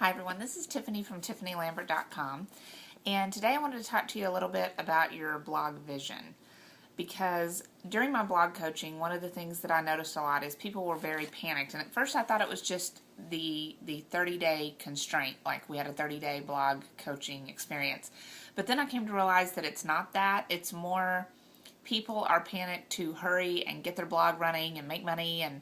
Hi everyone, this is Tiffany from TiffanyLambert.com, and today I wanted to talk to you a little bit about your blog vision, because during my blog coaching, one of the things that I noticed a lot is people were very panicked, and at first I thought it was just the 30-day constraint, like we had a 30-day blog coaching experience, but then I came to realize that it's not that. It's more people are panicked to hurry and get their blog running and make money, and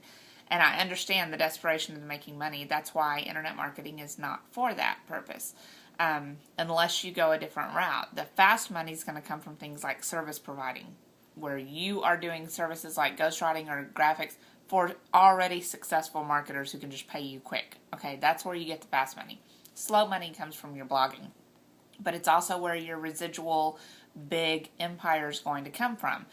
I understand the desperation of making money. That's why internet marketing is not for that purpose, unless you go a different route. The fast money is going to come from things like service providing, where you are doing services like ghostwriting or graphics for already successful marketers who can just pay you quick. Okay, that's where you get the fast money. Slow money comes from your blogging, but it's also where your residual big empire is going to come from.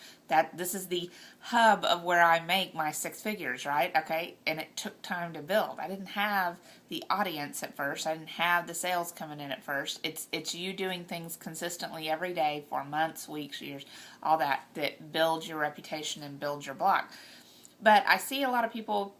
This is the hub of where I make my six figures, right? Okay, and it took time to build. I didn't have the audience at first. I didn't have the sales coming in at first. It's you doing things consistently every day for months, weeks, years, all that builds your reputation and builds your blog. But I see a lot of people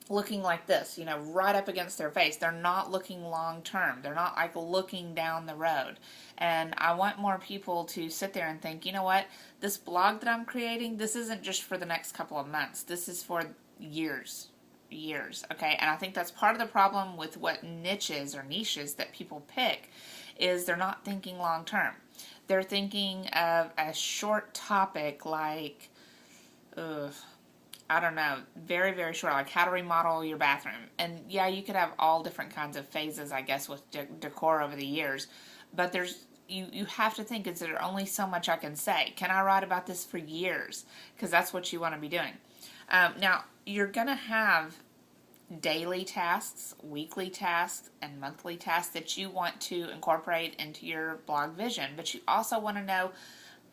looking like this, right up against their face. They're not looking long term. They're not like looking down the road. And I want more people to sit there and think, you know what, this blog that I'm creating, this isn't just for the next couple of months. This is for years, okay? And I think that's part of the problem with what niches that people pick, is they're not thinking long term. They're thinking of a short topic like, I don't know, very, very short, like how to remodel your bathroom. And yeah, you could have all different kinds of phases, I guess, with decor over the years. But you have to think, is there only so much I can say? Can I write about this for years? Because that's what you want to be doing. Now, you're going to have daily tasks, weekly tasks, and monthly tasks that you want to incorporate into your blog vision. But you also want to know,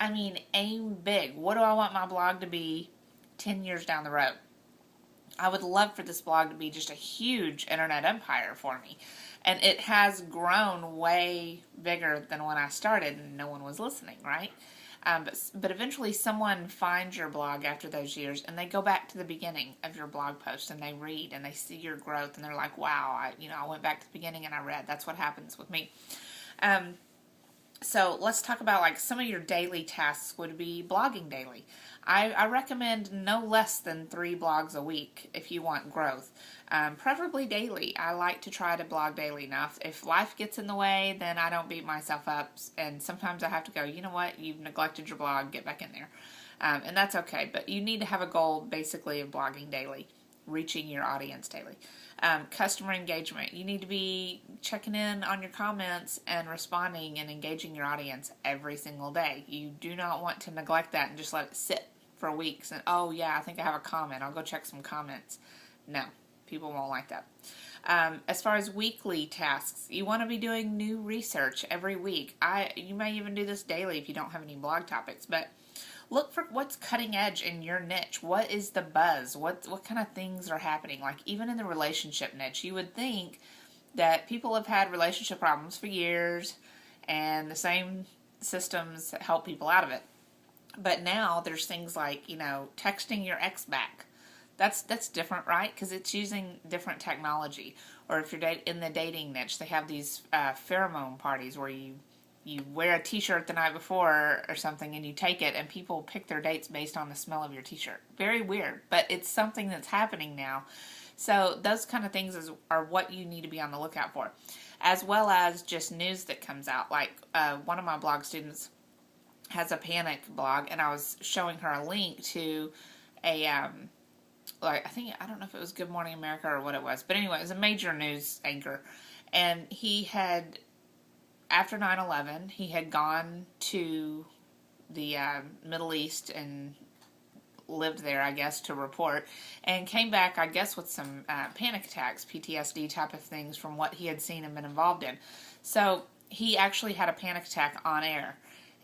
aim big. What do I want my blog to be 10 years down the road? I would love for this blog to be just a huge internet empire for me. And it has grown way bigger than when I started and no one was listening, right? But eventually someone finds your blog after those years and they go back to the beginning of your blog post and they read and they see your growth and they're like, wow, I went back to the beginning and I read. That's what happens with me. So let's talk about like some of your daily tasks would be blogging daily. I recommend no less than 3 blogs a week if you want growth, preferably daily. I like to try to blog daily. Now, if life gets in the way, then I don't beat myself up, and sometimes I have to go, you know what, you've neglected your blog, get back in there, and that's okay, but you need to have a goal basically of blogging daily, reaching your audience daily. Customer engagement. You need to be checking in on your comments and responding and engaging your audience every single day. You do not want to neglect that and just let it sit for weeks and, oh yeah, I think I have a comment, I'll go check some comments. No, people won't like that. As far as weekly tasks, you want to be doing new research every week. You may even do this daily if you don't have any blog topics, but look for what's cutting edge in your niche. What is the buzz? What kind of things are happening? Like even in the relationship niche, you would think that people have had relationship problems for years and the same systems help people out of it. But now there's things like, texting your ex back. That's different, right? Because it's using different technology. Or if you're in the dating niche, they have these pheromone parties where you wear a t-shirt the night before or something and you take it and people pick their dates based on the smell of your t-shirt. Very weird, but it's something that's happening now. So those kind of things are what you need to be on the lookout for, as well as just news that comes out. Like one of my blog students has a panic blog, and I was showing her a link to a I don't know if it was Good Morning America or what it was, but anyway, it was a major news anchor, and he had, after 9/11, he had gone to the Middle East and lived there, I guess, to report, and came back, I guess, with some panic attacks, PTSD type of things from what he had seen and been involved in. So he actually had a panic attack on air,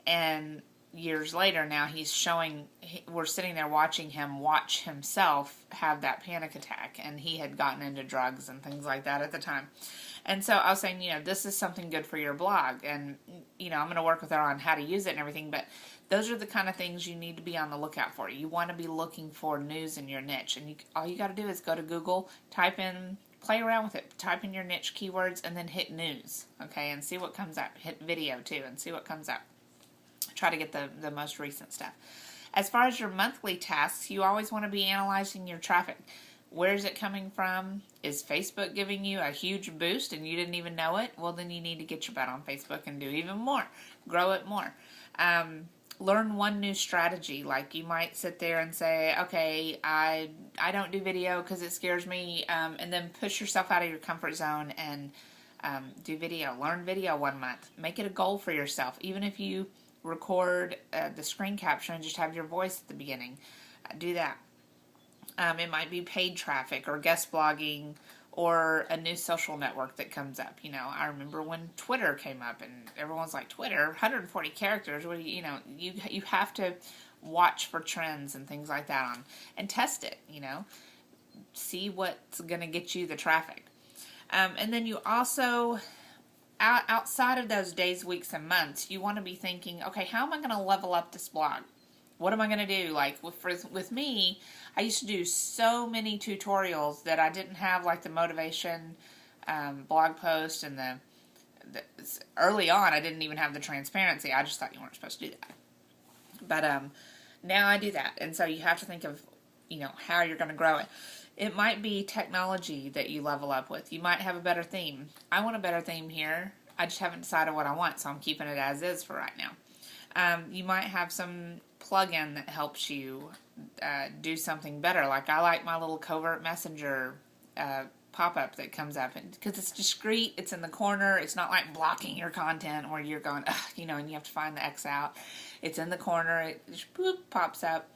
and years later now we're sitting there watching him watch himself have that panic attack, and he had gotten into drugs and things like that at the time. And so I was saying, this is something good for your blog, and I'm going to work with her on how to use it and everything, but those are the kind of things you need to be on the lookout for. You want to be looking for news in your niche, and all you got to do is go to Google, type in play around with it. Type in your niche keywords and then hit news, okay, and see what comes up. Hit video too and see what comes up. Try to get the most recent stuff. As far as your monthly tasks, you always want to be analyzing your traffic. Where is it coming from? Is Facebook giving you a huge boost and you didn't even know it? Well, then you need to get your butt on Facebook and do even more. Grow it more. Learn one new strategy. Like you might sit there and say, okay, I don't do video because it scares me, and then push yourself out of your comfort zone and do video. Learn video 1 month. Make it a goal for yourself. Even if you record the screen capture and just have your voice at the beginning, do that. It might be paid traffic or guest blogging or a new social network that comes up. You know, I remember when Twitter came up and everyone's like, Twitter, 140 characters, what do you know, you have to watch for trends and things like that on and test it, you know, see what's going to get you the traffic. And then you also, outside of those days, weeks, and months, you want to be thinking, okay, how am I going to level up this blog? What am I going to do? Like with me, I used to do so many tutorials that I didn't have like the motivation blog post and the early on I didn't even have the transparency. I just thought you weren't supposed to do that. But now I do that, and so you have to think of, you know, how you're going to grow it. It might be technology that you level up with. You might have a better theme. I want a better theme here. I just haven't decided what I want, so I'm keeping it as is for right now. You might have some plugin that helps you do something better. Like I like my little covert messenger pop-up that comes up, because it's discreet, it's in the corner, it's not like blocking your content where you're going, you know, and you have to find the X out. It's in the corner, it just boop, pops up,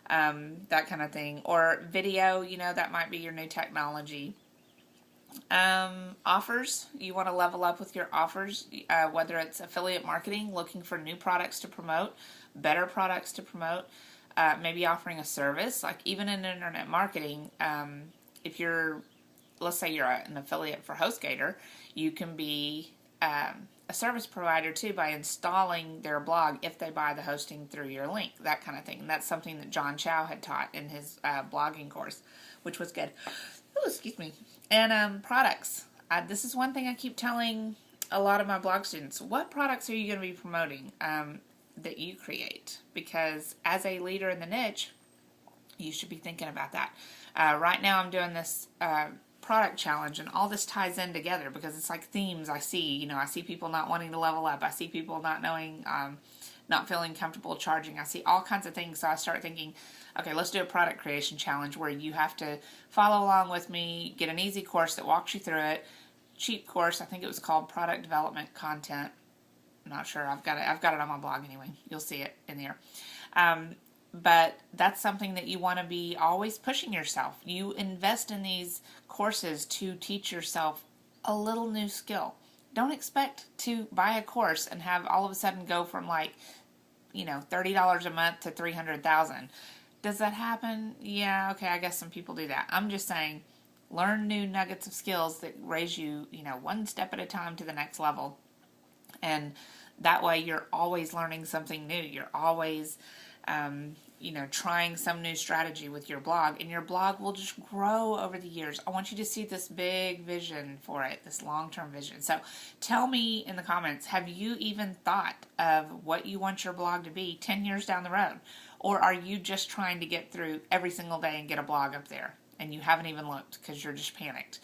that kind of thing. Or video, you know, that might be your new technology. Offers, you want to level up with your offers, whether it's affiliate marketing, looking for new products to promote, better products to promote, maybe offering a service. Like even in internet marketing, if you're, let's say you're an affiliate for HostGator, you can be a service provider too by installing their blog if they buy the hosting through your link, that kind of thing. And that's something that John Chow had taught in his blogging course, which was good. Oh, excuse me. And products. This is one thing I keep telling a lot of my blog students. What products are you going to be promoting that you create? Because as a leader in the niche, you should be thinking about that. Right now I'm doing this product challenge, and all this ties in together because it's like themes I see. You know, I see people not wanting to level up. I see people not knowing, not feeling comfortable charging. I see all kinds of things. So I start thinking, okay, let's do a product creation challenge where you have to follow along with me, get an easy course that walks you through it. Cheap course, I think it was called Product Development Content. I'm not sure. I've got it on my blog anyway. You'll see it in there. But that's something that you want to be always pushing yourself. You invest in these courses to teach yourself a little new skill. Don't expect to buy a course and have all of a sudden go from like, you know, $30 a month to $300,000. Does that happen? Yeah, okay, I guess some people do that. I'm just saying, learn new nuggets of skills that raise you, you know, one step at a time to the next level. And that way you're always learning something new. You're always, you know, trying some new strategy with your blog, and your blog will just grow over the years. I want you to see this big vision for it, this long-term vision. So tell me in the comments, have you even thought of what you want your blog to be 10 years down the road? Or are you just trying to get through every single day and get a blog up there, and you haven't even looked because you're just panicked?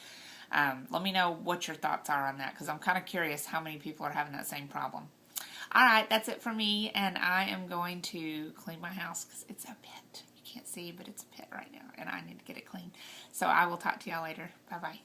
Let me know what your thoughts are on that, because I'm kind of curious how many people are having that same problem. Alright, that's it for me, and I am going to clean my house because it's a pit. You can't see, but it's a pit right now, and I need to get it clean. So I will talk to y'all later. Bye-bye.